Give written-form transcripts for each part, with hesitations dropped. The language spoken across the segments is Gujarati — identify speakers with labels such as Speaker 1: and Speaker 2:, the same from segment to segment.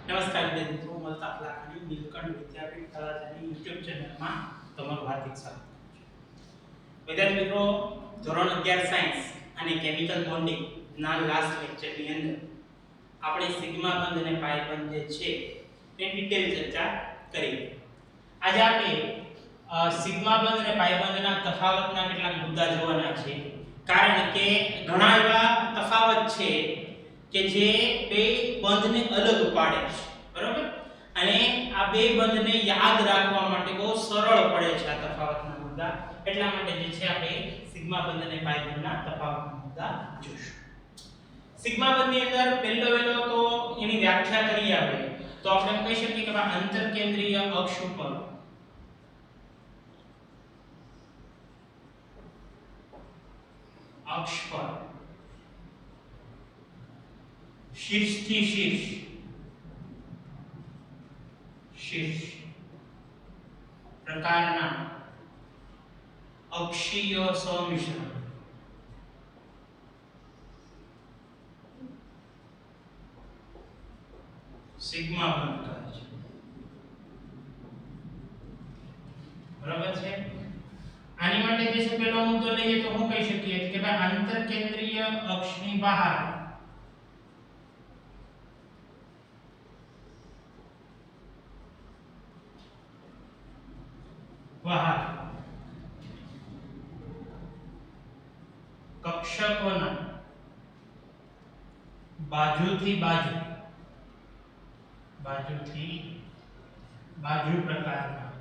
Speaker 1: નમસ્કાર મિત્રો, મલતાફ લાખાણી નીલકંઠ વિદ્યાપીઠ તળાજાની YouTube ચેનલમાં તમારું હાર્દિક સ્વાગત છે. વિદ્યાર્થી મિત્રો, ધોરણ 11 સાયન્સ અને કેમિકલ બોન્ડિંગ ના લાસ્ટ લેક્ચરની અંદર આપણે સિગ્મા બંધ અને પાઇ બંધ જે છે તે ડિટેલ ચર્ચા કરી. આજે આપણે સિગ્મા બંધ અને પાઇ બંધના તફાવતના કેટલાક મુદ્દા જોવાના છે, કારણ કે ઘણા એવા તફાવત છે કે જે બે બંધને અલગ પાડે છે, બરાબર? અને આ બે બંધને યાદ રાખવા માટે બહુ સરળ પડે છે આ તફાવતના મુદ્દા. એટલા માટે જે છે આપણે સિગ્મા બંધ અને પાઇ બંધના તફાવતના મુદ્દા જોઈશું. સિગ્મા બંધની અંદર પહેલો તો એની વ્યાખ્યા કરીએ આપણે, તો આપણે કહી શકીએ કે અંતર કેન્દ્રીય અક્ષ ઉપર શીર્ષથી શીર્ષ પ્રકારના અક્ષીય સમિશ્રણ સિગ્મા બંધ કહે છે, બરાબર છે? આની માટે જે છે પહેલો મુદ્દો લઈએ તો હું કહી શકીએ કે ભાઈ અંતર કેન્દ્રીય અક્ષની બહાર કક્ષકોના બાજુથી બાજુ પ્રકારના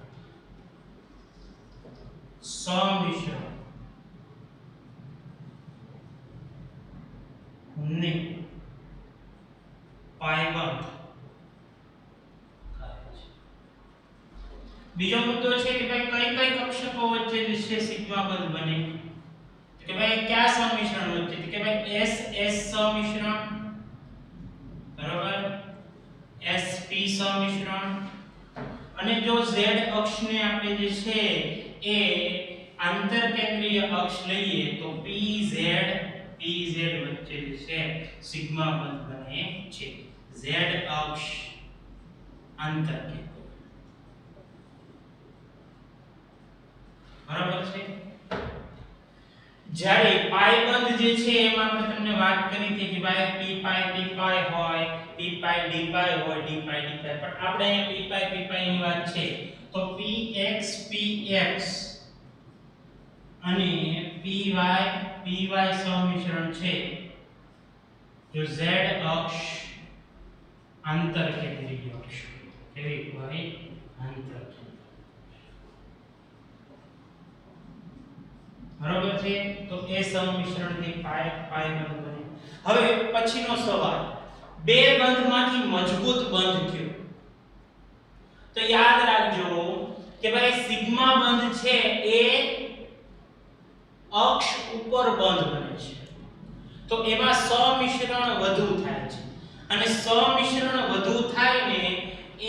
Speaker 1: સમિશ્રણ ને પાયબંધ કહે છે. બીજો મુદ્દો છે કે ભાઈ કઈ કક્ષકો વચ્ચે જે છે સિગ્મા બંધ બને, કે ભાઈ કયા સમિશ્રણ વચ્ચે, કે ભાઈ S S સમિશ્રણ, બરાબર, SP સમિશ્રણ, અને જો Z અક્ષને આપણે જે છે એ આંતર કેન્દ્રીય અક્ષ લઈએ તો PZ વચ્ચે જે છે સિગ્મા બંધ બને છે. Z અક્ષ આંતર કેન્દ્રીય, બરાબર છે? જ્યારે પાઈ બંધ જે છે એમાં આપણે તમને વાત કરી હતી કે ભાઈ p પાઈ d પાઈ હોય, p પાઈ d પાઈ હોય, d પાઈ d પાઈ, પણ આપણે અહીંયા p પાઈ ની વાત છે તો px અને py સમિશ્રણ છે. જો z અક્ષ આંતર કેન્દ્રીય અક્ષ એવી હોય આંતર, બરાબર છે? તો એ સમિશ્રણથી પાઈ બંધ બને. હવે પછીનો સવાલ, બે બંધમાંથી મજબૂત બંધ કયો? તો યાદ રાખજો કે ભાઈ સિગ્મા બંધ છે એ અક્ષ ઉપર બંધ બને છે, તો એમાં સમિશ્રણ વધુ થાય છે, અને સમિશ્રણ વધુ થાય ને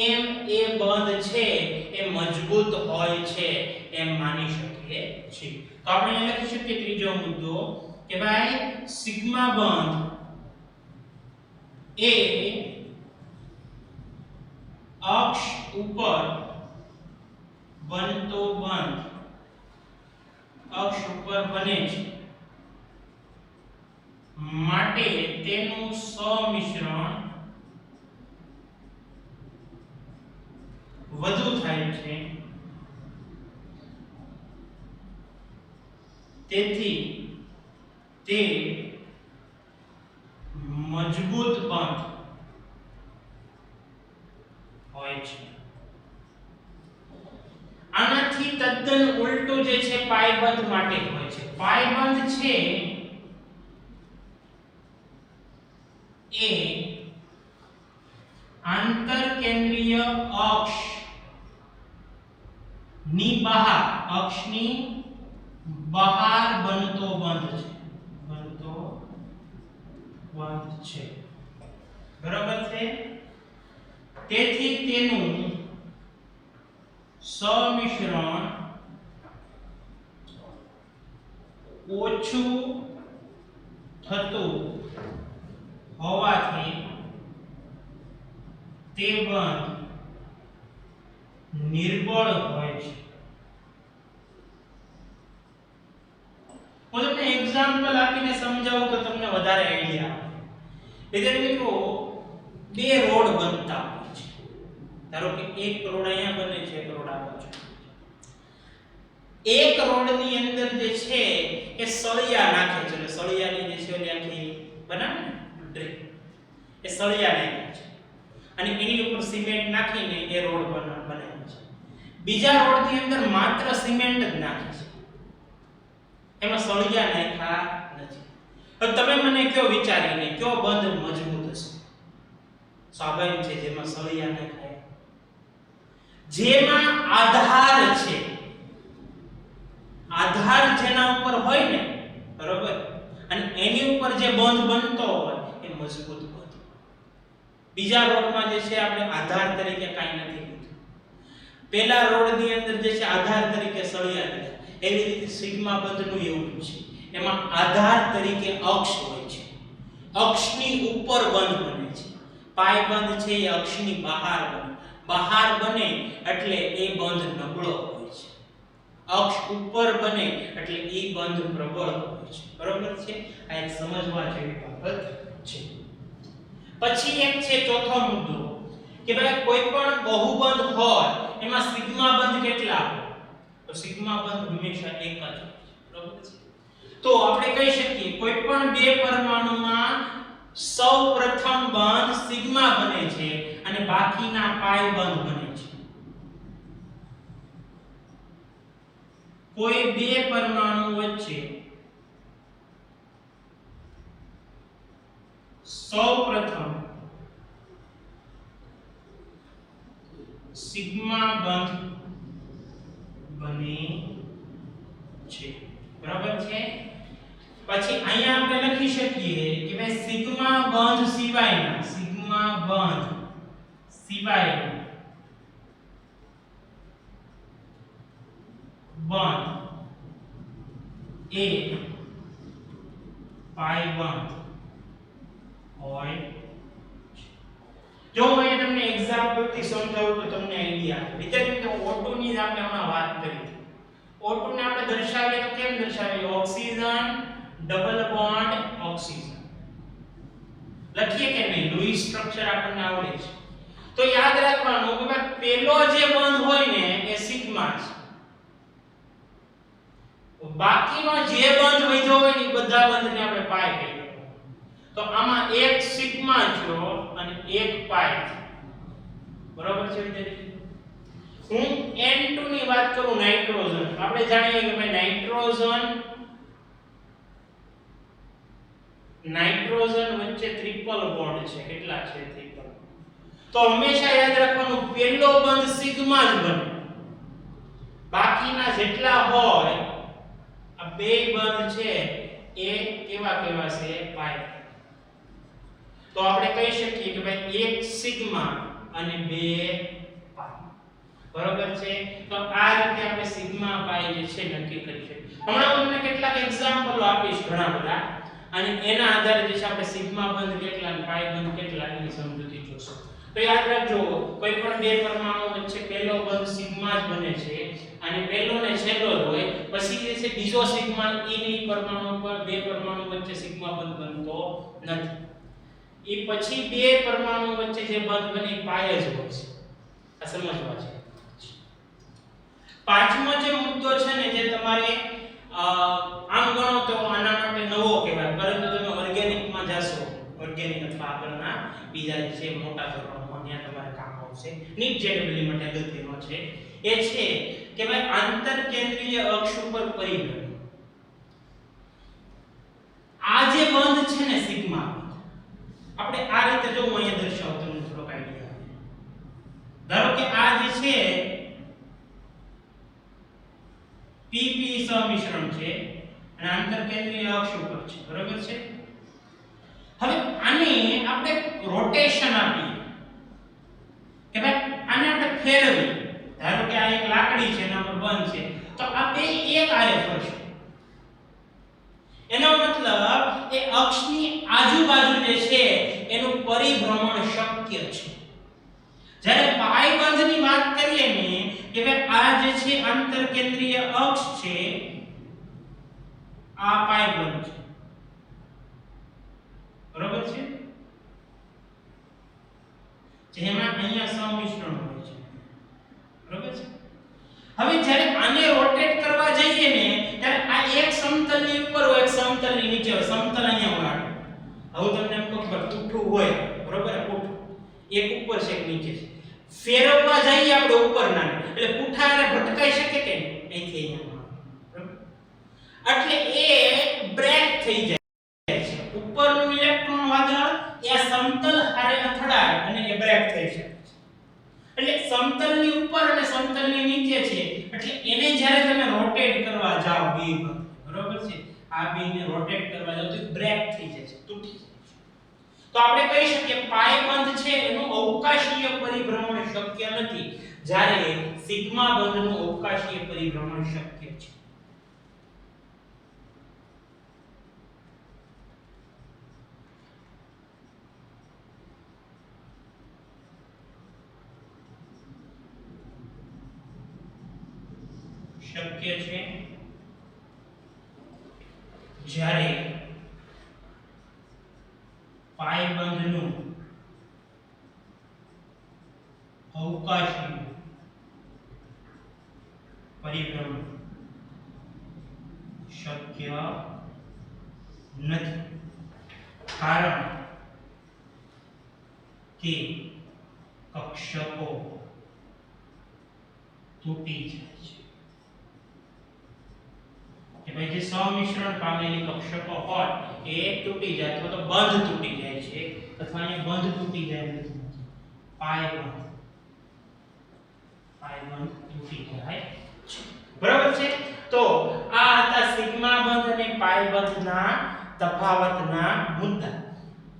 Speaker 1: એમ એ બંધ છે એ મજબૂત હોય છે એમ માની શકીએ છીએ. તો આપણે અહીં લખી શકીએ ત્રીજો મુદ્દો કે ભાઈ સિગ્મા બંધ એ અક્ષ ઉપર બનતો બંધ, અક્ષ ઉપર બને છે માટે તેનું સમિશ્રણ વધુ થાય છે, તેથી તે મજબૂત બંધ હોય છે. આનાથી તદ્દન ઉલટું જે છે પાઈ બંધ માટે હોય છે. પાઈ બંધ છે એ આંતર કેન્દ્રીય અક્ષ ની બહાર, અક્ષની બહાર બનતો બંધ છે, બરાબર છે? તેથી તેનું સમિશ્રણ ઓછું થતું હોવાથી તે બંધ નિર્બળ હોય છે. હું તમને એક્ઝામ્પલ આપીને સમજાવું તો તમને વધારે આઈડિયા આવે. વિદ્યાર્થી મિત્રો, બે રોડ બનતા હોય છે. ધારો કે એક રોડ અહીંયા બને છે, એક રોડ આ બાજુ. એક રોડની અંદર જે છે એ સળિયા નાખે છે, એટલે સળિયાની જે છે ઓલી આખી બનાવે ને ડ્રીલ, એ સળિયા નાખે છે અને એની ઉપર સિમેન્ટ નાખીને એ રોડ બનાવે છે. બીજા રોડની અંદર માત્ર સિમેન્ટ જ નાખે છે, એમાં સળિયા નાખ્યા નથી. હવે તમે મને કયો વિચારીને કયો બંધ મજબૂત હશે? સ્વાભાવિક છે જેમાં સળિયા નાખાય, જેમાં આધાર છે. આધાર જેના ઉપર હોય ને, બરોબર, અને એની ઉપર જે બંધ બનતો હોય એ મજબૂત બંધ. બીજા રોડમાં જે છે આપણે આધાર તરીકે કાંઈ નથી લીધું. પહેલા રોડની અંદર જે છે આધાર તરીકે સળિયા લીધા. એવી રીતે સિગ્મા બંધનું એવું છે, એમાં આધાર તરીકે અક્ષ હોય છે, અક્ષની ઉપર બંધ બને છે. પાય બંધ છે એ અક્ષની બહાર બને. બહાર બને એટલે એ બંધ નબળો હોય છે, અક્ષ ઉપર બને એટલે એ બંધ પ્રબળ હોય છે. બરોબર છે? આ એક સમજવા જેવી બાબત છે. પછી એક છે ચોથો મુદ્દો કે ભાઈ કોઈ પણ બહુબંધ હોય એમાં સિગ્મા બંધ કેટલા હોય? તો સિગ્મા બંધ હંમેશા એક જ હોય. બરોબર છે? તો આપણે કહી શકીએ કોઈ પણ બે પરમાણુમાં સૌપ્રથમ બંધ સિગ્મા બને છે અને બાકીના પાય બંધ બને છે. કોઈ બે પરમાણુ વચ્ચે સૌપ્રથમ સિગ્મા બંધ બને છે. બરાબર છે? પછી અહીંયા આપણે લખી શકીએ કે ભાઈ સિગ્મા બંધ સિવાયના બંધ એ પાય બંધ હોય. જો હું તમને એક્ઝામ્પલ થી સમજાવું તો તમને આઈડિયા આવે. વિદ્યાર્થી મિત્રો, O2 ની જ આપણે હમણાં વાત કરી. O2 ને આપણે દર્શાવીએ તો કેમ દર્શાવીએ? ઓક્સિજન ડબલ બોન્ડ ઓક્સિજન લખીએ કે નહીં? લૂઈસ સ્ટ્રક્ચર આપણને આવડે છે. તો યાદ રાખવાનું કે ભાઈ પેલો જે બંધ હોય ને એ સિગ્મા છે, બાકીનો જે બંધ વધ્યો હોય ને બધા બંધને આપણે પાય કહીએ. તો આમાં એક સિગ્મા થયો અને એક પાય થયો. બરાબર છે વિદ્યાર્થી? હું N2 ની વાત કરું, નાઇટ્રોજન. આપણે જાણીએ કે ભાઈ નાઇટ્રોજન વચ્ચે ટ્રિપલ બોન્ડ છે. કેટલા છે? ટ્રિપલ. તો હંમેશા યાદ રાખવાનું પહેલો બંધ સિગ્મા જ બને, બાકીના જેટલા હોય આ બે બંધ છે એ કેવા કહેવાશે? પાય. તો આપણે કહી શકીએ કે ભાઈ એક સિગ્મા અને બે પાય. બરોબર છે? તો આ રીતે આપણે સિગ્મા પાય જે છે નક્કી કરી શકીએ. હમણાં હું તમને કેટલાક એક્ઝામ્પલો આપીશ ઘણા બધા, અને એના આધારે જે છે આપણે સિગ્મા બંધ કેટલા અને પાય બંધ કેટલા એની સમજૂતી જોશું. તો યાદ રાખજો, કોઈ પણ બે પરમાણુ વચ્ચે પહેલો બંધ સિગ્મા જ બને છે અને પહેલો ને છેલ્લો હોય. પછી જે છે બીજો સિગ્મા ની પરમાણુ પર બે પરમાણુ વચ્ચે સિગ્મા બંધ બનતો નથી. એ પછી બે પરમાણુ વચ્ચે જે બંધ બને પાય જ હોય છે. આ સમજવા છે. પાંચમો જે મુદ્દો છે ને, જે તમારે આમ ગણો તો આના માટે નવો કહેવાય, પરંતુ તમે ઓર્ગેનિકમાં જાશો, ઓર્ગેનિક અથવા આગળના બીજા જે છે મોટા ધોરણોમાં ત્યાં તમારે કામ આવશે. નીટ જેડબલ્યુ માટે અગત્યનો છે એ છે કે ભાઈ આંતરકેન્દ્રીય અક્ષ ઉપર પરિભ્રમણ. આ જે બંધ છે ને સિગ્મા બંધ, આપણે આ રીતે જો હું અહીંયા દર્શાવું તમને થોડોક આઈડિયા આવે. ધારો કે આ જે છે PP સમિશ્રણ છે અને આંતરકેન્દ્રીય અક્ષ ઉપર છે. બરાબર છે? હવે આને આપણે રોટેશન આપીએ કે ભાઈ આને આપણે ફેરવીએ. ધારો કે આ એક લાકડી છે એના પર બંધ છે, તો આ બે એક આરે ફરશે. એનો મતલબ એ અક્ષની આજુબાજુ જે છે એનું પરિભ્રમણ શક્ય છે. જ્યારે પાઈ બંધની વાત કરીએ ને કે ભાઈ આ જે છે આંતરકેન્દ્રીય અક્ષ છે, આ પાઈ બંધ છે, બરોબર છે, જેમાં અહીંયા સંમિશ્રણ હોય છે, બરોબર છે। હવે જ્યારે આને રોટેટ કરવા જઈએ ને ત્યારે આ એક સમતલની ઉપર હોય, એક સમતલની નીચે હોય, સમતલ અહીંયા હોય। હવે તમને એમ કહું કે પુઠ્ઠું હોય, બરોબર, પુઠ્ઠું એક ઉપર છે એક નીચે છે, ફેરવવા જઈએ આપણે ઉપરના એટલે પુઠ્ઠા અને ભટકાઈ શકે કે અહીંથી અહીંયા, બરોબર, એટલે એ બ્રેક થઈ જાય છે, ઉપરનું ઇલેક્ટ્રોન વાદળ એ સમતલ હારે અથડાય અને એ બ્રેક થઈ શકે છે। એટલે સમતલની ઉપર અને સમતલની નીચે છે એટલે એને જ્યારે તમે રોટેટ કરવા જાઓ બી, બરોબર છે, આ બી ને રોટેટ કરવા જાઓ તો બ્રેક થઈ જાય છે, તૂટી જાય છે। તો આપણે કહી શકીએ પાઈ બંધ છે એનું અવકાશીય પરિભ્રમણ શક્ય નથી, જ્યારે સિગ્મા બંધનું અવકાશીય પરિભ્રમણ શક્ય છે। શક્ય છે જ્યારે પાઈ બંધનું અવકાશી પરિભ્રમણ શક્ય નથી, કારણ કે કક્ષકો તૂટી જાય છે કે ભાઈ જે સંમિશ્રણ પામેલી કક્ષકો હોય એ તૂટી જાય અથવા તો બંધ તૂટી જાય છે, અથવા અહીંયા બંધ તૂટી જાય નથી, પાઈ બંધ તૂટી જાય છે, બરાબર છે। તો આ હતા સિગ્મા બંધ અને પાઈ બંધના તફાવતના મુદ્દા।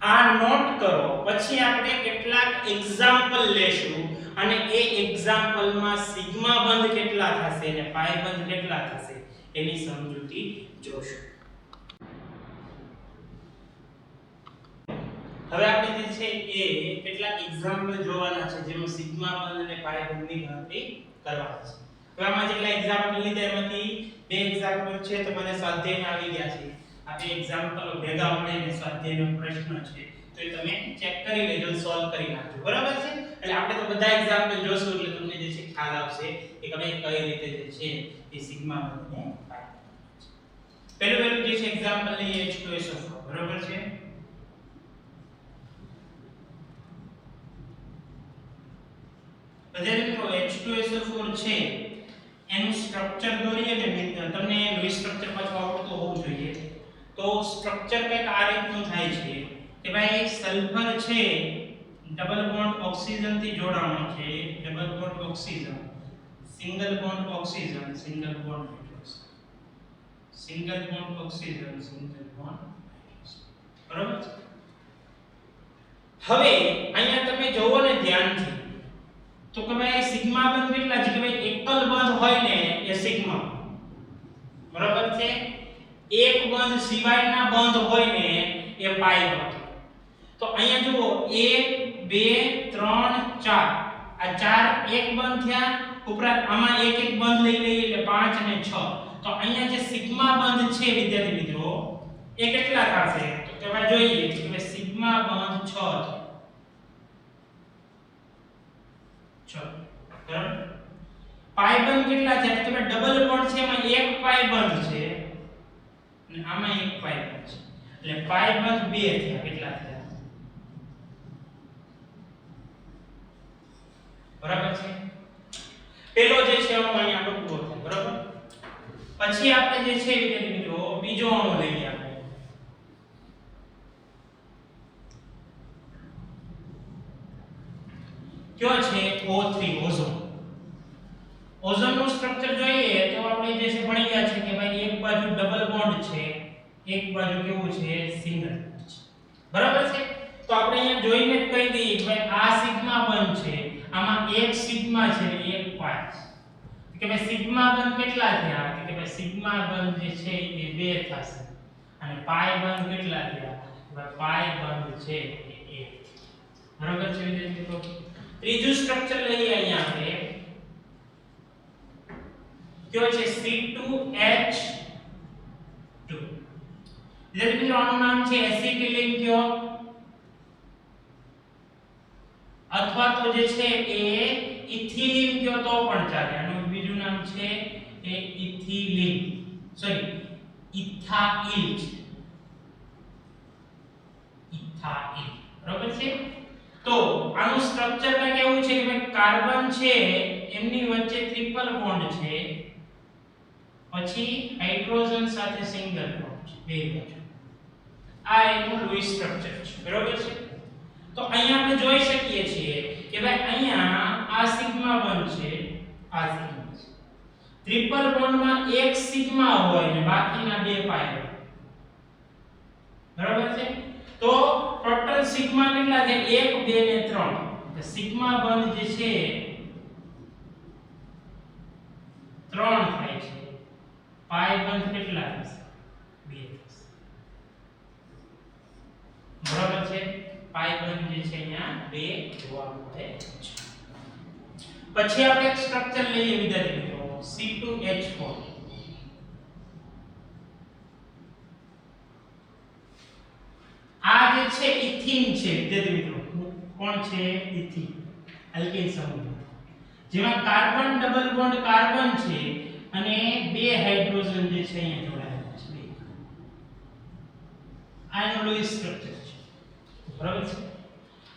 Speaker 1: આ નોટ કરો, પછી આપણે કેટલાક એક્ઝામ્પલ લેશું અને એ એક્ઝામ્પલમાં સિગ્મા બંધ કેટલા થશે અને પાઈ બંધ કેટલા થશે એની સમજૂતી જોશું। હવે આપણે જે છે એ કેટલાક એક્ઝામ્પલ જોવાના છે જેમાં સિગ્મા બંધ અને પાઈ બંધની ગણતરી કરવાની છે। હવે આમાં જેટલા એક્ઝામ્પલ લીધા એમાંથી બે એક્ઝામ્પલ છે તો મને સ્વાધ્યાયમાં આવી ગયા છે, આ બે એક્ઝામ્પલ ભેગા મળીને સ્વાધ્યાયનો પ્રશ્ન છે તો એ તમે ચેક કરી લેજો, સોલ્વ કરી નાખજો, બરાબર છે। એટલે આપણે તો બધા એક્ઝામ્પલ જોશું એટલે તમને જે છે ખ્યાલ આવશે કે કઈ રીતે જે છે એ સિગ્મા બંધ ને પાઈ બંધ છે। પહેલું જે છે એક્ઝામ્પલ લઈએ H2SO4, બરાબર છે। બધાને મિત્રો H2SO4 છે એનું સ્ટ્રક્ચર દોરીએ ને તમને લુઈસ સ્ટ્રક્ચર પાછું આવડતું હોવું જોઈએ। તો સ્ટ્રક્ચર કંઈક આ રીતનું થાય છે કે ભાઈ સલ્ફર છે ડબલ બોન્ડ ઓક્સિજન થી જોડાણો છે, double bond oxygen, single bond oxygen, single bond hydrogen, single bond oxygen, single bond hydrogen, બરાબર। હવે અહીંયા તમે જોવો ને ધ્યાનથી તો કે ભાઈ સિગ્મા બંધ કેટલા છે કે ભાઈ એકલ બંધ હોય ને એ સિગ્મા, બરાબર છે, એક બંધ સિવાયના બંધ હોય ને એ પાઈ બંધ। તો અહીંયા જુઓ 1 2 3 4 આ ચાર એક બંધ થયા, ઉપરાંત આમાં એક એક બંધ લઈ લઈએ એટલે 5 અને 6। તો અહીંયા જે સિગ્મા બંધ છે વિદ્યાર્થી મિત્રો એ કેટલા થશે તો કે ભાઈ જોઈએ કે સિગ્મા બંધ 6 બરાબર। પાઈ બંધ કેટલા છે તો ડબલ બોન્ડ છે એમાં એક પાઈ બંધ છે અને આમાં એક પાઈ બંધ છે એટલે પાઈ બંધ 2 થયા, કેટલા થયા, બરાબર છે। પેલો જે છે અણુ અહીંયા આપણો પૂરો થાય, બરાબર। પછી આપણે જે છે વિદ્યાર્થી મિત્રો બીજો અણુ લઈએ આપણે, કયો છે O3 ઓઝોન। ઓઝોન નું સ્ટ્રક્ચર જોઈએ તો આપણે જે છે ભણી ગયા છે કે ભાઈ એક બાજુ ડબલ બોન્ડ છે, એક બાજુ કેવું છે સિંગલ બોન્ડ છે, બરાબર છે। તો આપણે અહીંયા જોઈને જ કહી દઈએ કે ભાઈ આ સિગ્મા બંધ છે, આમાં એક સિગ્મા છે અને એક પાઈ છે કે ભાઈ સિગ્મા બંધ કેટલા થયા કે ભાઈ સિગ્મા બંધ જે છે એ 2 થશે અને પાઈ બંધ કેટલા થયા કે ભાઈ પાઈ બંધ છે એ 1, બરાબર છે વિદ્યાર્થી મિત્રો। ત્રીજું સ્ટ્રક્ચર લઈએ અહીંયા આપણે કયો છે C2H2 એટલે મિત્રો આનું નામ છે એસિટિલિન કયો અથવા તો જે છે એ ઇથિલિન કયો તો પણ ચાલે આનું બીજું નામ છે એ ઇથિલિન સોરી ઇથાઇલ ઇથાઇલ બરાબર છે તો આનું સ્ટ્રક્ચર માં કેવું છે કે ભાઈ કાર્બન છે એમની વચ્ચે ટ્રિપલ બોન્ડ છે પછી હાઇડ્રોજન સાથે સિંગલ બોન્ડ છે બે બાજુ આ એનું લૂઈસ સ્ટ્રક્ચર છે બરાબર છે તો અહીંયા આપણે જોઈ શકીએ છીએ કે ભાઈ અહીંયા આ સિગ્મા બોન્ડ છે આ સિગ્મા છે ટ્રિપલ બોન્ડ માં એક સિગ્મા હોય ને બાકીના બે પાઈ હોય બરાબર છે તો ટોટલ સિગ્મા કેટલા છે 1 2 ને 3 તો સિગ્મા બંધ જે છે 3 થાય છે પાઈ બંધ કેટલા થશે 2 થશે બરાબર છે પાઈ બંધ જે છે અહીંયા 2 જોવા મળે છે પછી આપણે એક સ્ટ્રક્ચર લઈએ વિદ્યાર્થી મિત્રો C2H4 આ જે છે ઇથિન છે વિદ્યાર્થી મિત્રો કોણ છે ઇથિન આલ્કેન સમૂહ જેમાં કાર્બન ડબલ બોન્ડ કાર્બન છે અને બે હાઇડ્રોજન જે છે અહીંયા જોડાયેલા છે આનું લૂઈસ સ્ટ્રક્ચર છે બરાબર છે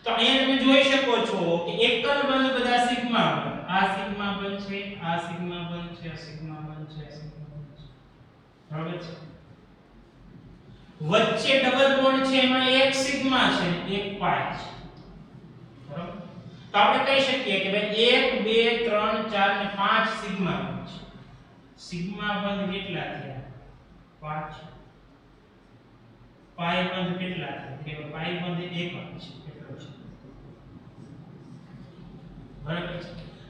Speaker 1: તો અહીંયા તમે જોઈ શકો છો કે એકલ બંધ બધા સિગ્મા આ સિગ્મા બંધ છે આ સિગ્મા બંધ છે આ સિગ્મા બંધ છે આ સિગ્મા બંધ છે બરાબર છે વચ્ચે ડબલ બોન્ડ છે એમાં એક સિગ્મા છે એક પાઈ છે બરાબર તો આપણે કહી શકીએ કે ભાઈ 1 2 3 4 ને 5 સિગ્મા બંધ છે સિગ્મા બંધ કેટલા થયા 5 પાઈ બંધ કેટલા થયા કે પાઈ બંધ 1 છે કેટલો છે બરાબર છે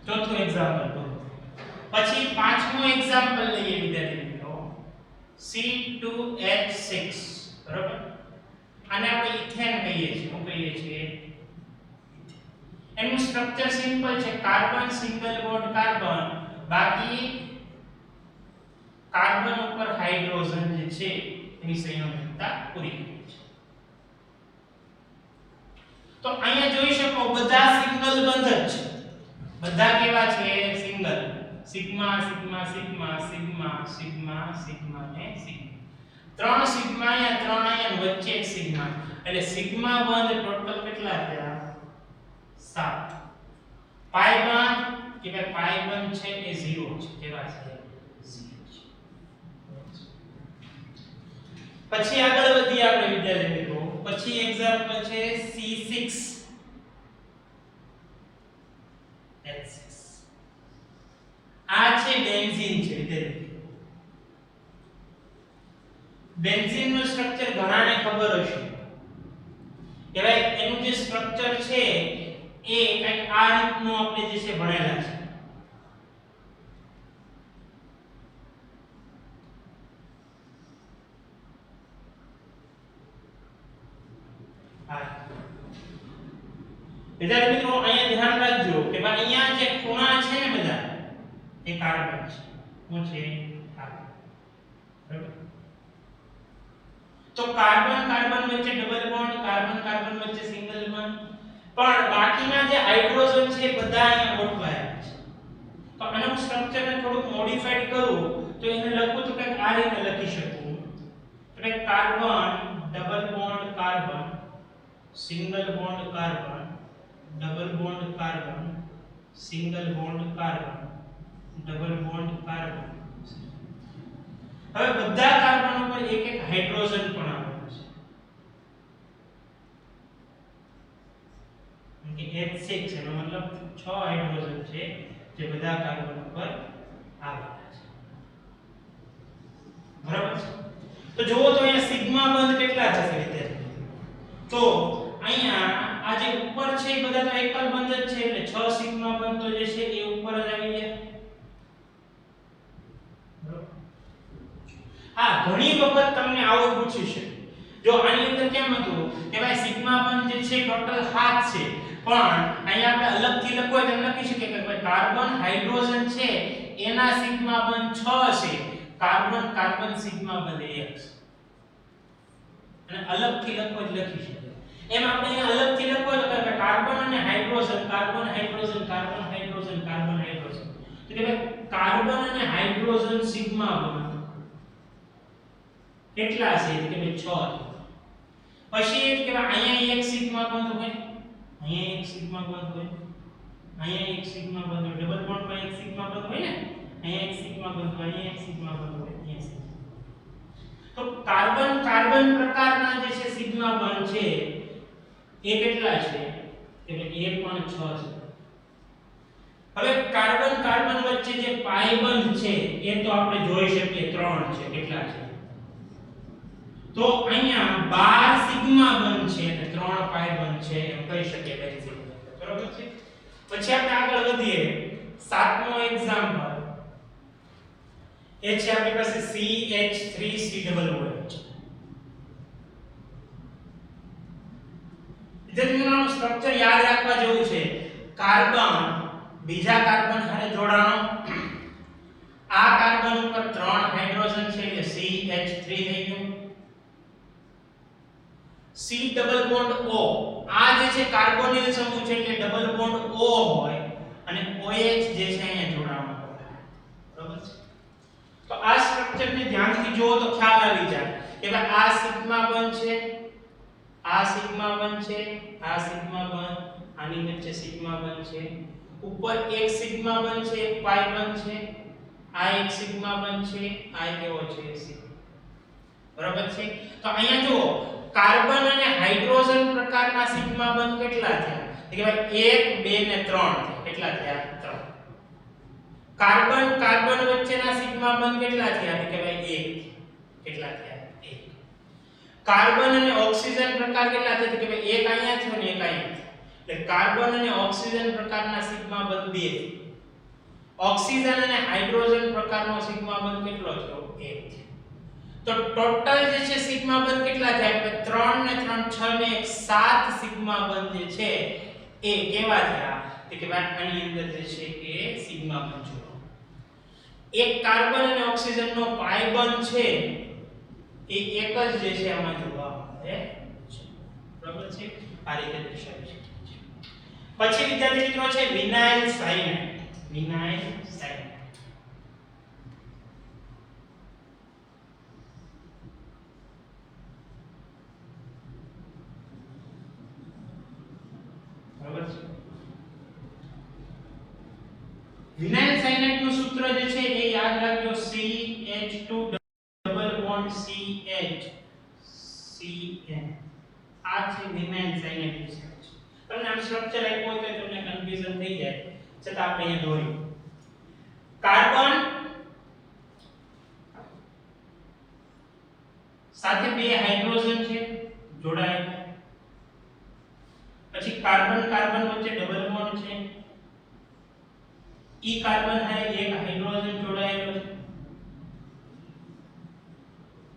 Speaker 1: ચોથું એક્ઝામ્પલ તો પછી પાંચમું એક્ઝામ્પલ લઈએ વિદ્યાર્થી મિત્રો C2H6 બરાબર આને આપણે ઇથેન કહીએ છીએ શું કહીએ છીએ એનું સ્ટ્રક્ચર સિમ્પલ છે કાર્બન સિંગલ બોન્ડ કાર્બન બાકી કાર્બન ઉપર હાઇડ્રોજન જે છે એની સંયોજકતા પૂરી કરી છે તો અહીંયા જોઈ શકો બધા સિંગલ બંધ જ છે બધા કેવા છે single sigma sigma sigma sigma sigma sigma ને સિગ્મા ત્રણ સિગ્મા અહીંયા ત્રણ અહીંયા વચ્ચે એક સિગ્મા એટલે સિગ્મા બંધ ટોટલ કેટલા થયા 7 પાઈ બંધ કે ભાઈ પાઈ બંધ છે એ 0 છે કેવા છે 0 છે પછી આગળ વધીએ આપણે વિદ્યાર્થી મિત્રો પછી એક્ઝામ્પલ છે C6H6 આ છે બેન્ઝીન છે વિદ્યાર્થી બેન્ઝીન નું સ્ટ્રક્ચર ઘણાને ખબર હશે કે ભાઈ એનું જે સ્ટ્રક્ચર છે એ કંઈક આ રીતનું આપણે જે છે ભણેલા છે વિદ્યાર્થી મિત્રો અહીંયા ધ્યાન રાખજો કે ભાઈ અહીંયા જે ખૂણા છે ને બધા એ કાર્બન છે શું છે કાર્બન બરાબર તો કાર્બન કાર્બન વચ્ચે ડબલ બોન્ડ કાર્બન કાર્બન વચ્ચે સિંગલ બોન્ડ પણ બાકીના જે હાઇડ્રોજન છે બધા અહીંયા ગોઠવાયેલા છે તો આનું સ્ટ્રક્ચરને થોડુંક મોડિફાઈડ કરું તો એને લખું તો કંઈક આ રીતે લખી શકું તો કે carbon double bond carbon single bond carbon double bond carbon single bond carbon double bond carbon હવે બધા કાર્બન ઉપર એક એક હાઇડ્રોજન પણ આવેલું છે કે H6 એનો મતલબ 6 હાઇડ્રોજન છે જે બધા કાર્બન ઉપર આવેલા છે બરાબર છે તો જુઓ તો અહીંયા સિગ્મા બંધ કેટલા થશે વિદ્યાર્થી તો અહીંયા આ જે ઉપર છે એ બધા તો એકલ બંધ જ છે એટલે 6 સિગ્મા બંધ તો જે છે એ ઉપર જ આવી ગયા હા ઘણી વખત તમને આવું પૂછી છે જો આની અંદર કેમ હતું કે ભાઈ સિગ્મા 1 જે છે ટોટલ 7 છે, પણ અહીંયા આપણે અલગથી લખવું હોય તો લખી શકીએ કે ભાઈ કાર્બન હાઇડ્રોજન છે એના સિગ્મા 1 6 છે, કાર્બન કાર્બન સિગ્મા 1 1 છે. અને અલગથી લખવો જ લખી શકીએ. એમ આપણે અહીંયા અલગથી લખવો તો કે કાર્બન અને hydrogen carbon hydrogen carbon hydrogen carbon hydrogen, તો કે ભાઈ કાર્બન અને હાઇડ્રોજન સિગ્મા 1 કેટલા છે તો કે ભાઈ 6 છે. પછી કે અહીંયા એક સિગ્મા 1 હોય, અહીંયા એક સિગ્મા 1 હોય, અહીંયા એક સિગ્મા 1 હોય, ડબલ બોન્ડમાં એક સિગ્મા 1 હોય ને, અહીંયા એક સિગ્મા 1 હોય, અહીંયા એક સિગ્મા 1 હોય, અહીંયા સિગ્મા. તો કાર્બન કાર્બન પ્રકારના જે છે સિગ્મા 1 છે એ કેટલા છે કે ભાઈ એ પણ 6 છે. હવે કાર્બન કાર્બન વચ્ચે જે પાઈ બંધ છે એ તો આપણે જોઈ શકીએ 3 છે. કેટલા છે તો અહીંયા 12 સિગ્મા બંધ છે અને 3 પાઈ બંધ છે એમ કહી શકીએ બેન્ઝીન. બરોબર છે. પછી આપણે આગળ વધીએ. 7મો એક્ઝામ્પલ એ છે આપણી પાસે CH3COOH. જેનું સ્ટ્રક્ચર યાદ રાખવા જેવું છે. કાર્બન બીજા કાર્બન સાથે જોડાણો, આ કાર્બન ઉપર 3 હાઇડ્રોજન છે એટલે CH3 થઈ ગયું. C ડબલ બોન્ડ O, આ જે છે કાર્બોનિલ સમૂહ છે એટલે ડબલ બોન્ડ O હોય અને OH જે છે અહીંયા જોડાણો હોય. બરાબર છે. તો આ સ્ટ્રક્ચરને ધ્યાનથી જુઓ તો ખ્યાલ આવી જાય કે ભાઈ આ સિગ્મા 1 છે, આ સિગ્મા 1 છે, આ સિગ્મા 1, આની વચ્ચે સિગ્મા 1 છે, ઉપર એક સિગ્મા 1 છે, એક પાઈ 1 છે, આ એક સિગ્મા 1 છે, આ કેવો છે સિગ્મા. બરાબર છે. તો અહીંયા જુઓ કાર્બન અને હાઇડ્રોજન પ્રકારના સિગ્મા 1 કેટલા થયા કે ભાઈ 1 2 ને 3 કેટલા થયા 3. કાર્બન કાર્બન વચ્ચેના સિગ્મા 1 કેટલા થયા કે ભાઈ 1 કેટલા થયા 1. કાર્બન અને ઓક્સિજન પ્રકાર કેટલા થયા કે ભાઈ એક અહીંયા છે અને એક અહીંયા છે. એટલે કાર્બન અને ઓક્સિજન પ્રકારના સિગ્મા 1 2. ઓક્સિજન અને હાઇડ્રોજન પ્રકારનો સિગ્મા 1 કેટલો થયો 1 છે. તો ટોટલ જે છે સિગ્મા 1 કેટલા થયા કે 3 ને 3 6 ને 1 7 સિગ્મા 1 જે છે એ કેવા થયા કે ભાઈ આની અંદર જે છે કે સિગ્મા 1 જોડો. એક કાર્બન અને ઓક્સિજન નો પાઈ બંધ છે એ એક જ જે છે આમાં જોવા મળે છે. બરાબર છે. આ રીતે દર્શાવી શકીએ છીએ. પછી વિદ્યાર્થી મિત્રો છે vinyl cyanide. Vinyl cyanide vinyl cyanide નું સૂત્ર જે છે એ યાદ રાખજો CH2 double bond CH CN. આ છે વિનાઇલ સાયનાઇડ નું સૂત્ર. તમને આમ સ્ટ્રક્ચર આપ્યું હોય તો તમને કન્ફ્યુઝન થઈ જાય, છતાં આપણે અહીંયા દોર્યું. કાર્બન સાથે 2 હાઇડ્રોજન છે જોડાયેલા, પછી કાર્બન કાર્બન વચ્ચે ડબલ બોન્ડ છે, ઈ કાર્બન હારે એક હાઇડ્રોજન જોડાયેલો છે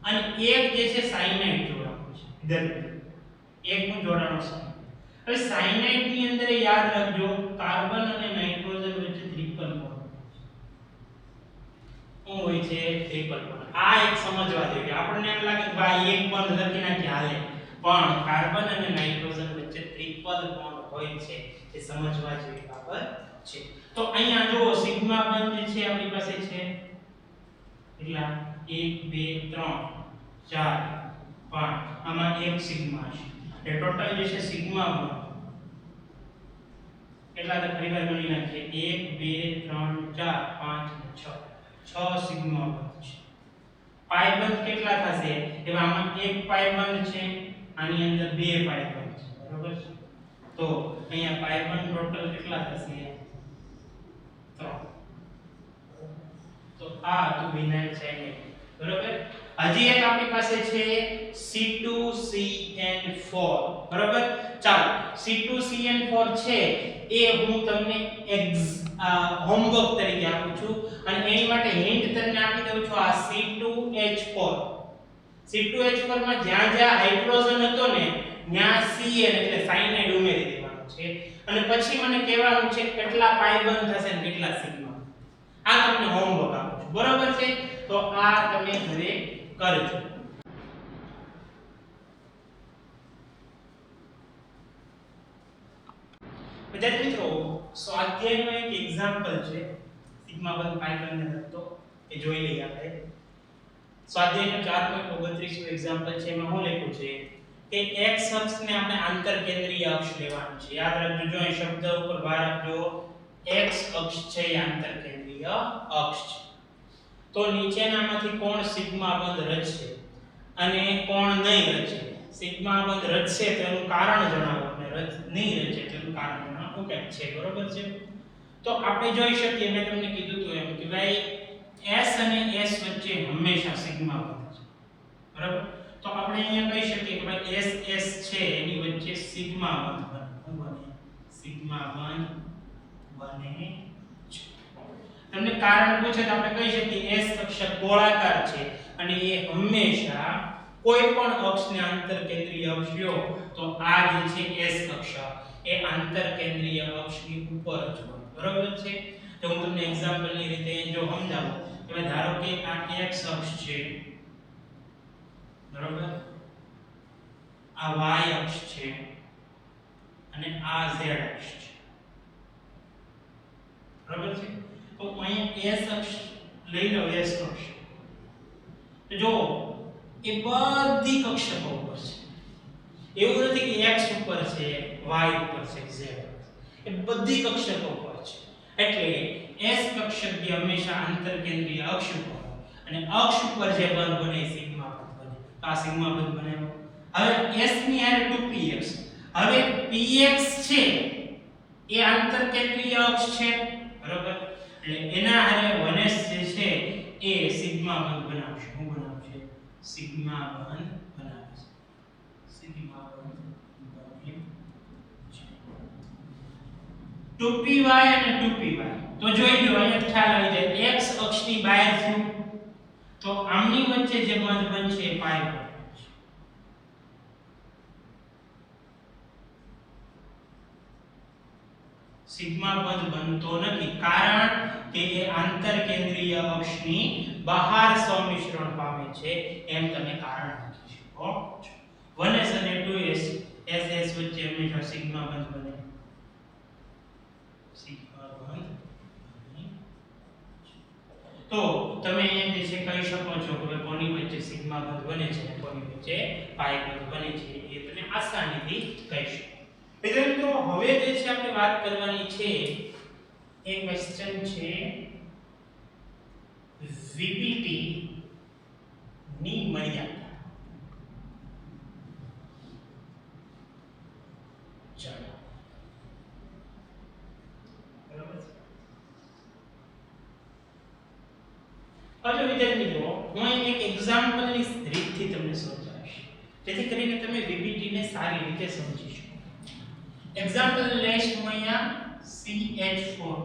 Speaker 1: અને એક જે છે સાયનાઇડ જોડાણો છે. દરેક એકનું જોડાણો છે. હવે સાયનાઇડ ની અંદર યાદ રાખજો કાર્બન અને નાઇટ્રોજન વચ્ચે ટ્રિપલ બોન્ડ હોય છે. ટ્રિપલ બોન્ડ આ એક સમજવા જેવી. આપણને એમ લાગે કે ભાઈ એક બોન્ડ લખી નાખી હાલે, પણ કાર્બન અને નાઇટ્રોજન વચ્ચે ટ્રિપલ બોન્ડ હોય છે. એ સમજવા જેવી બાબત છે. તો અહીંયા જો સિગ્મા 1 જે છે આપણી પાસે છે એટલા 1 2 3 4 5, આમાં એક સિગ્મા છે એટલે ટોટલ જે છે સિગ્મા 1 એટલા તો ફરીવાર ગણી નાખીએ 1 2 3 4 5 6 6 સિગ્મા 1 છે. પાઈ બંધ કેટલા થશે કે આમાં એક પાઈ બંધ છે, આની અંદર 2 પાઈ બંધ છે. બરોબર છે. તો અહીંયા પાઈ બંધ ટોટલ કેટલા થશે 3. તો આ તો વિનાઇલ સાયનાઇડ. બરોબર. હજી એક આપણી પાસે છે C2CN4. બરોબર. ચાલો C2CN4 છે એ હું તમને હોમવર્ક તરીકે આપું છું અને એની માટે હિન્ટ તમને આપી દઉં છું. આ C2H4 C2H4 માં જ્યાં જ્યાં હાઇડ્રોજન હતો ને ત્યાં CN એટલે સાયનાઇડ ઉમેરી દેવાનું છે અને પછી મને કહેવાનું છે કેટલા પાઈ બંધ થશે અને કેટલા સિગ્મા. આ તમને હોમવર્ક આપું છું, બરોબર છે? તો આ તમે ઘરે કરજો. વિદ્યાર્થી મિત્રો, સ્વાધ્યાયનો એક એક્ઝામ્પલ છે સિગ્મા બંધ પાઈ બંધ ને લગતો, એ જોઈ લઈએ આપણે. સ્વાધ્યાયનો 4.29 એક્ઝામ્પલ છે. એમાં હું લખ્યું છે કે x અક્ષને આપણે આંતરકેન્દ્રીય અક્ષ લેવાનું છે. યાદ રાખજો, જો અહીં શબ્દ ઉપર ભાર આપજો, x અક્ષ છે એ આંતરકેન્દ્રીય અક્ષ છે. તો નીચેનામાંથી કોણ સિગ્મા બંધ રચશે અને કોણ નહીં રચે? સિગ્મા બંધ રચશે તો એનું કારણ જણાવો અને નહીં રચે તો એનું કારણ જણાવો. ઓકે છે, બરોબર છે? તો આપણે જોઈ શકીએ, મેં તમને કીધું હતું એમ કે ભાઈ s અને s વચ્ચે હંમેશા સિગ્મા બંધ છે, બરાબર? તો આપણે અહીંયા કહી શકીએ કે ભાઈ s છે એની વચ્ચે સિગ્મા બંધ બને. સિગ્મા બંધ બને છે. તમને કારણ પૂછે તો આપણે કહી શકીએ s અક્ષ ગોળાકાર છે અને એ હંમેશા કોઈ પણ અક્ષને આંતરકેન્દ્રીય અક્ષ લ્યો તો આ જે છે s અક્ષ એ આંતરકેન્દ્રીય અક્ષની ઉપર જ હોય, બરાબર છે? તો હું તમને એક્ઝામ્પલની રીતે જો સમજાવું કે ધારો કે આ x અક્ષ છે, બરાબર? આ y અક્ષ છે અને આ z અક્ષ છે, બરાબર છે? તો અહીંયા s અક્ષ લઈ લો, s અક્ષ તો જો એ બધી કક્ષકો ઉપર છે. એવું નથી કે x ઉપર છે, y ઉપર છે, z એ બધી કક્ષકો ઉપર છે. એટલે s કક્ષક જે હંમેશા આંતરકેન્દ્રીય અક્ષ ઉપર અને અક્ષ ઉપર જે બંધ બને સિગ્મા બંધ બને. આ સિગ્મા બંધ બન્યો. હવે s ની હારે 2px. હવે px છે એ આંતરકેન્દ્રીય અક્ષ છે, બરાબર? એટલે એના હારે 1s જે છે એ સિગ્મા બંધ બનાવશે. શું બનાવશે? સિગ્મા બંધ બનાવશે. સિગ્મા બંધ બને છે. 2py અને 2py તો જોઈ લો, અહીંયા ખ્યાલ આવી જાય. x અક્ષની બહાર થયું તો આમની વચ્ચે જે બંધ બનશે એ પાઈ બંધ છે. સિગ્મા બંધ બનતો નથી કારણ કે એ આંતરકેન્દ્રીય અક્ષની બહાર સંમિશ્રણ પામે છે. એમ તમે કારણ લખી શકો છો. 1s અને 2s ss વચ્ચે હંમેશા સિગ્મા બંધ બને. સિગ્મા બંધ બને. તો તમે અહીંયા જે છે કહી શકો છો કે કોની વચ્ચે સિગ્મા બંધ બને છે અને કોની વચ્ચે પાઈ બંધ બને છે, એ તમે આસાનીથી કહી શકો. મિત્રો હવે જે છે આપણે વાત કરવાની છે એ ક્વેશ્ચન છે VBT ની મર્યાદા. ચાલો, બરાબર છે? હવે વિદ્યાર્થી મિત્રો, હું એક એક્ઝામ્પલની રીતથી તમને સમજાવીશ જેથી કરીને તમે VBT ને સારી રીતે સમજી શકો. એક્ઝામ્પલ લેશ હું અહીંયા CH4.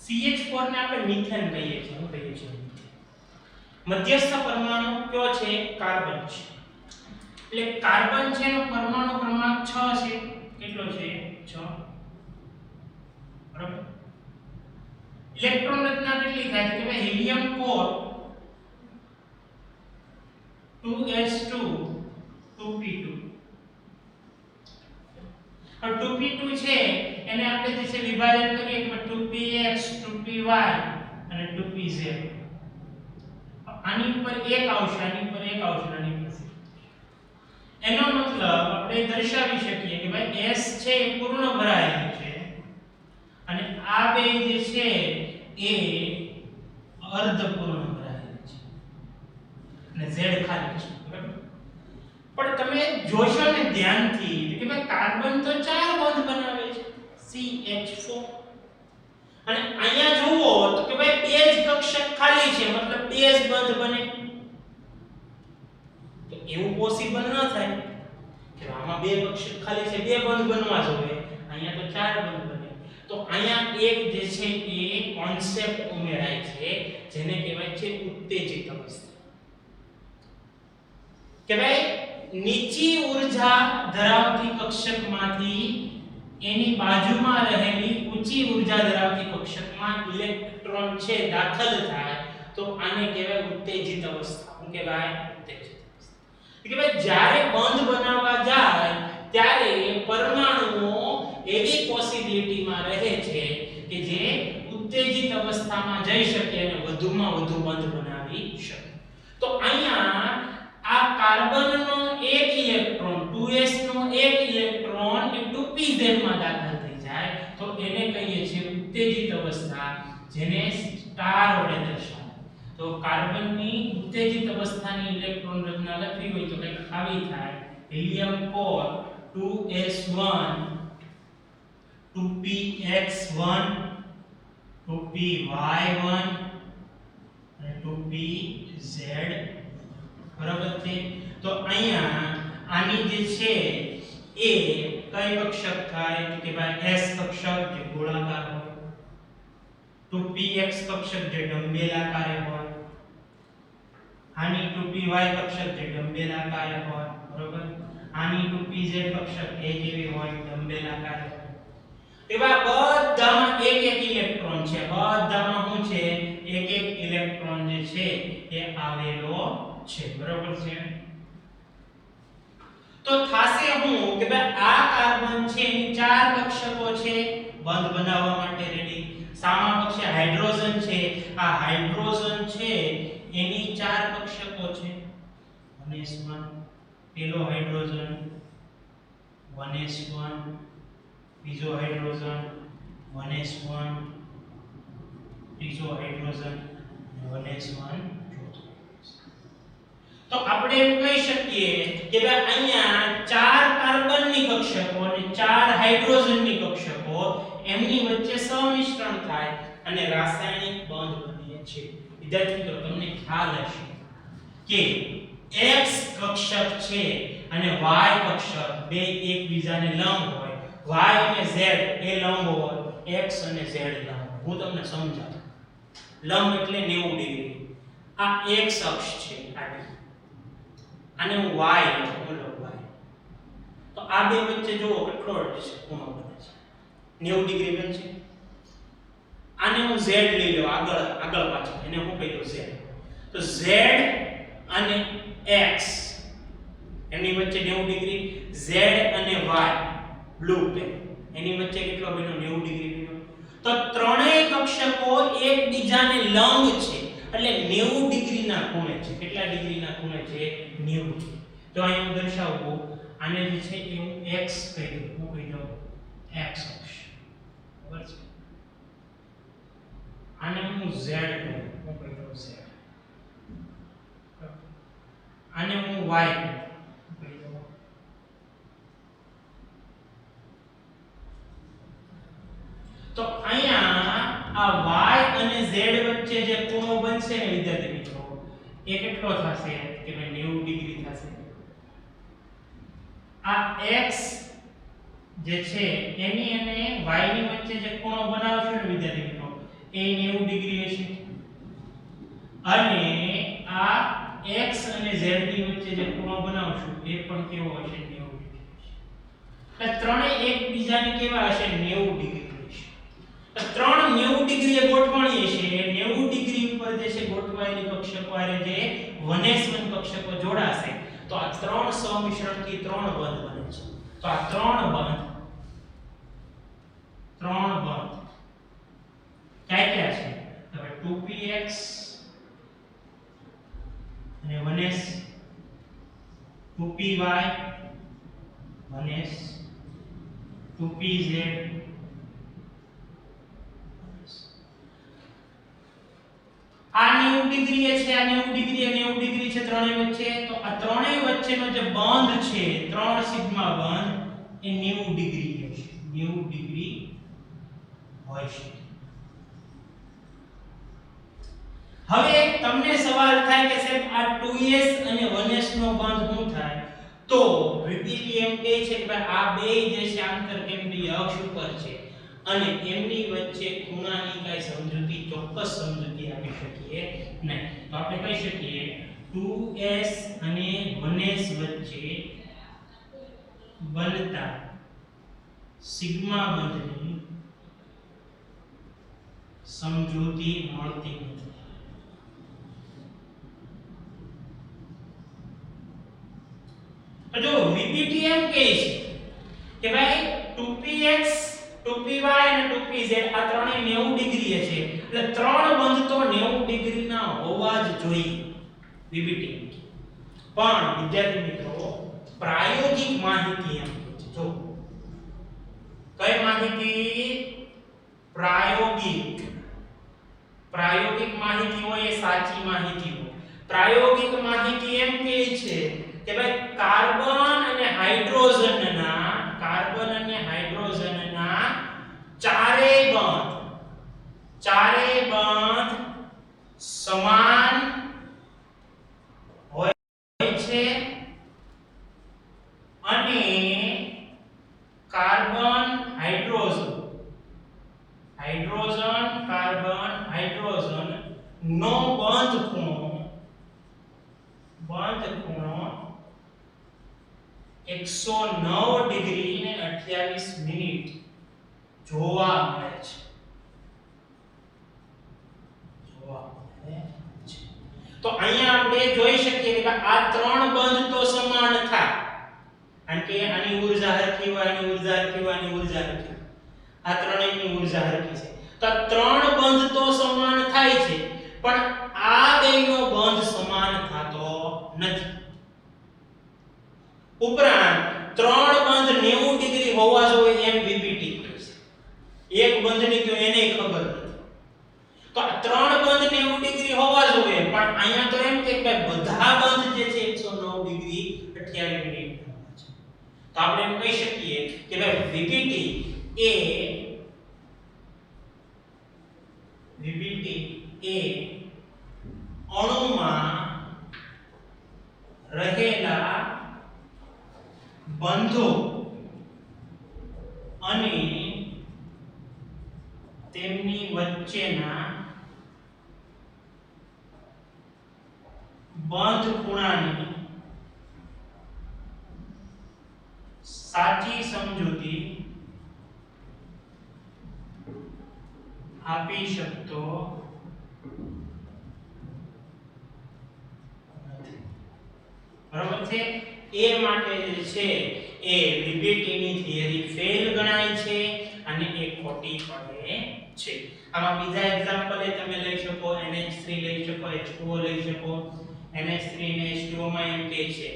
Speaker 1: CH4 ને આપણે મિથેન કહીએ છીએ. શું કહીએ છીએ? મધ્યસ્થ પરમાણુ કયો છે? કાર્બન છે. એટલે કાર્બન છે એનો પરમાણુ ક્રમાંક 6 છે. કેટલો છે? 6, બરાબર? ઇલેક્ટ્રોન રચના કેટલી થાય કે ભાઈ હિલિયમ 4 2s2 2p2. હવે 2p2 છે એને આપણે જે છે વિભાજન કરીએ કે 2px 2py અને 2pz. આની ઉપર એક આવશે, આની ઉપર એક આવશે, આની ઉપર એનો મતલબ આપણે દર્શાવી શકીએ કે ભાઈ s છે એ પૂર્ણ ભરાયેલું છે અને આ બે જે છે એ અર્ધ પૂર્ણ ભરાયેલું છે અને z ખાલી છે, બરાબર? પણ તમે જોશો ને ધ્યાનથી કે ભાઈ કાર્બન તો 4 બંધ બનાવે છે CH4 અને અહીંયા જુઓ તો કે ભાઈ બે જ કક્ષક ખાલી છે, મતલબ બે જ બંધ બને. તો એવું પોસિબલ ન થાય કે આમાં બે કક્ષક ખાલી છે, બે બંધ બનવા જોઈએ. અહીંયા તો 4 બંધ બને. તો અહીંયા એક જે છે એ કોન્સેપ્ટ ઉમેરાય છે જેને કહેવાય છે ઉત્તેજિત અવસ્થા. કે ભાઈ નીચી ઊર્જા ધરાવતી કક્ષકમાંથી એની બાજુમાં રહેલી ઊંચી ઊર્જા ધરાવતી કક્ષકમાં ઇલેક્ટ્રોન છે દાખલ થાય તો આને કહેવાય ઉત્તેજિત અવસ્થા. શું કહેવાય? ઉત્તેજિત અવસ્થા. કે ભાઈ જ્યારે બંધ બનાવવા જાય ત્યારે પરમાણુઓ એવી પોસિબિલિટીમાં રહે છે કે જે ઉત્તેજિત અવસ્થામાં જઈ શકે અને વધુમાં વધુ બંધ બનાવી શકે. તો અહીંયા આ કાર્બનનો એક ઇલેક્ટ્રોન 2s નો એક ઇલેક્ટ્રોન એ 2pz માં દાખલ થઈ જાય તો એને કહીએ છીએ ઉત્તેજિત અવસ્થા, જેને સ્ટાર વડે દર્શાવે. તો કાર્બનની ઉત્તેજિત અવસ્થાની ઇલેક્ટ્રોન રચના લખવી હોય તો કંઈક આવી થાય: હિલિયમ 4 2s1 2px1 2py1 અને 2pz. બરાબર છે? તો અહીંયા આની જે છે એ કઈ કક્ષક થાય કે ભાઈ s કક્ષક જે ગોળાકાર હોય, 2px કક્ષક જે ડંબેલ આકારે હોય, આની 2py કક્ષક જે ડંબેલ આકારે હોય. બરાબર? આની 2pz કક્ષક એ જેવી હોય ડંબેલ આકારે હોય. એવા બધામાં એક એક ઇલેક્ટ્રોન છે. બધામાં શું છે? એક એક ઇલેક્ટ્રોન જે છે એ આવેલો છે. બરાબર છે? તો થાશે હું કે ભાઈ આ કાર્બન છે એની ચાર કક્ષકો છે બંધ બનાવવા માટે રેડી. સામા પક્ષે હાઇડ્રોજન છે, આ હાઇડ્રોજન છે એની ચાર કક્ષકો છે. 1s1 પેલો હાઇડ્રોજન, 1s1 બીજો હાઇડ્રોજન, 1s1 ત્રીજો હાઇડ્રોજન, 1s1 તો આપણે એમ કહી શકીએ કે ભાઈ અહીંયા ચાર કાર્બનની કક્ષકો અને ચાર હાઇડ્રોજનની કક્ષકો એમની વચ્ચે સંમિશ્રણ થાય અને રાસાયણિક બંધ બને છે. વિદ્યાર્થી મિત્રો તમને ખ્યાલ હશે કે x કક્ષક છે અને y કક્ષક બે એકબીજાને લંબ હોય, y અને z એ લંબ હોય, x અને z લંબ. હું તમને સમજાવું. લંબ એટલે 90 ડિગ્રી. આ x અક્ષ છે આની, આને હું y લખું y. તો આ બે વચ્ચે જો કેટલો છે ખૂણો બને છે 90 ડિગ્રી બને છે. આને હું z લઈ લઉં આગળ પાછળ, એને હું કહી દઉં z. તો z અને x એની વચ્ચે 90 ડિગ્રી, z અને y બ્લુ પેન એની વચ્ચે કેટલો બન્યો 90 ડિગ્રી બન્યો. તો ત્રણેય કક્ષકો એકબીજાને લંબ છે એટલે 90 ડિગ્રીના ખૂણે છે. કેટલા ડિગ્રીના ખૂણે છે? 90. તો અહીં હું દર્શાવું આને જે છે એ હું x કહી દઉં. હું કહી દઉં x અક્ષ. બરાબર છે? આને હું z કહું. હું કહી દઉં z. આને હું y કહું. કહી દઉં. તો અહીંયા આ y અને z વચ્ચે જે ખૂણો બનશે ને વિદ્યાર્થી મિત્રો એ કેટલો થશે કે ભાઈ 90 ડિગ્રી થશે. આ x જે છે એની અને y ની વચ્ચે જે ખૂણો બનાવશો ને વિદ્યાર્થી મિત્રો એ 90 ડિગ્રી હશે. અને આ x અને z ની વચ્ચે જે ખૂણો બનાવશું એ પણ કેવો હશે? 90 ડિગ્રી હશે. એટલે ત્રણેય એકબીજાને કેવા હશે? 90 ડિગ્રી. ત્રણ 90 ડિગ્રીએ ગોઠવણી છે. 90 ડિગ્રી ઉપર જે છે ગોઠવાયેલી કક્ષકો આરે જે 1s1 કક્ષકો જોડાશે તો આ ત્રણ સંમિશ્રણથી ત્રણ બંધ બને છે. તો આ ત્રણ બંધ ક્યાં ક્યાં છે? હવે 2px અને 1s, 2py 1s, 2pz આ 90 ડિગ્રી છે, આ 90 ડિગ્રી અને 90 ડિગ્રી છે ત્રણેય વચ્ચે. તો આ ત્રણેય વચ્ચેનો જે બંધ છે ત્રણ સિગ્મા બંધ એ 90 ડિગ્રી હશે. 90 ડિગ્રી હોય છે. હવે તમને સવાલ થાય કે સાહેબ આ 2s અને 1s નો બંધ શું થાય? તો વિદ્યાર્થી એમ કહે છે કે ભાઈ આ બે જે છે આંતરકેન્દ્રીય અક્ષ ઉપર છે અને એમની વચ્ચે ખૂણાની કઈ સમજૂતી ચોક્કસ સમજૂતી આપી શકીએ નહીં. તો આપણે કહી શકીએ 2s અને 1s વચ્ચે બનતા સિગ્મા બંધની સમજૂતી મળતી નથી. તો જો VBT એમ કહે છે કે ભાઈ 2px 2py અને 2pz આ ત્રણેય 90 ડિગ્રીએ છે, એટલે ત્રણ બંધ તો 90 ડિગ્રીના હોવા જ જોઈએ VBT. પણ વિદ્યાર્થી મિત્રો પ્રાયોગિક માહિતી એમ કહે છે, જો કઈ માહિતી? પ્રાયોગિક માહિતી હોય એ સાચી માહિતી હોય. પ્રાયોગિક માહિતી એમ કહે છે કે ભાઈ કાર્બન અને હાઇડ્રોજનના ચારેય બંધ સમાન હોય છે અને કાર્બન હાઇડ્રોજન નો બંધ ખૂણો 109 ડિગ્રી અને 28 મિનિટ જોવા મળે છે. તો અહીંયા આપણે જોઈ શકીએ કે આ ત્રણ બંધ તો સમાન થાય, કારણ કે આની ઊર્જા હરખી હોય, આની ઊર્જા હરખી હોય, આની ઊર્જા હરખી હોય, આ ત્રણેયની ઊર્જા હરખી છે. તો ત્રણ બંધ તો સમાન થાય છે, પણ આ બેયનો બંધ સમાન થતો નથી. ઉપરાંત ત્રણ બંધ 90 ડિગ્રી હોવા જોઈએ એમ VBT કહે છે. એક બંધની તો એને ખબર નથી. તો ત્રણ બંધ 90 ડિગ્રી હોવા જોઈએ, પણ અહીંયા તો એમ કે બધા બંધ જે છે 109 ડિગ્રી 28 મિનિટ હોવા છે. તો આપણે એમ કહી શકીએ કે ભાઈ VBT એ અણુમાં રહેલા બંધો અને તેમની વચ્ચેના બંધ ખૂણાની સાચી સમજૂતી આપી શકતો નથી. બરાબર છે? એ માટે જે છે એ VBT ની થિયરી ફેલ ગણાય છે અને એ ખોટી પડે છે. આમાં બીજા એક્ઝામ્પલ તમે લઈ શકો, NH3 લઈ શકો, H2O લઈ શકો. NH3 ને H2O માં એમ કહે છે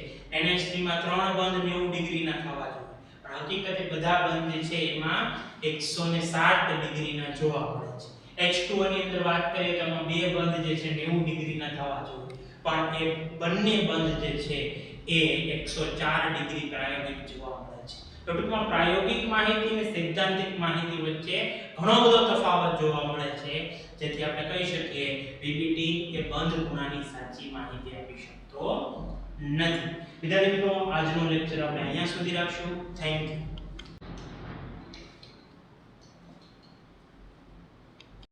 Speaker 1: NH3 માં ત્રણ બંધ 90 ડિગ્રી ના થવા જોઈએ, પણ હકીકતે બધા બંધ જે છે એમાં 107 ડિગ્રી ના જોવા મળે છે. H2O ની અંદર વાત કરીએ તો આમાં બે બંધ જે છે 90 ડિગ્રી ના થવા જોઈએ, પણ એ બંને બંધ જે છે એ 104 ડિગ્રી પ્રાયોગિક જોવા મળે છે. તો ટૂંકમાં પ્રાયોગિક માહિતી અને સૈદ્ધાંતિક માહિતી વચ્ચે ઘણો બધો તફાવત જોવા મળે છે, જેથી આપણે કહી શકીએ VBT એ બંધ ખૂણાની સાચી માહિતી આપી શકતો નથી. વિદ્યાર્થી મિત્રો આજનો લેક્ચર આપણે અહીંયા સુધી રાખશું. Thank you.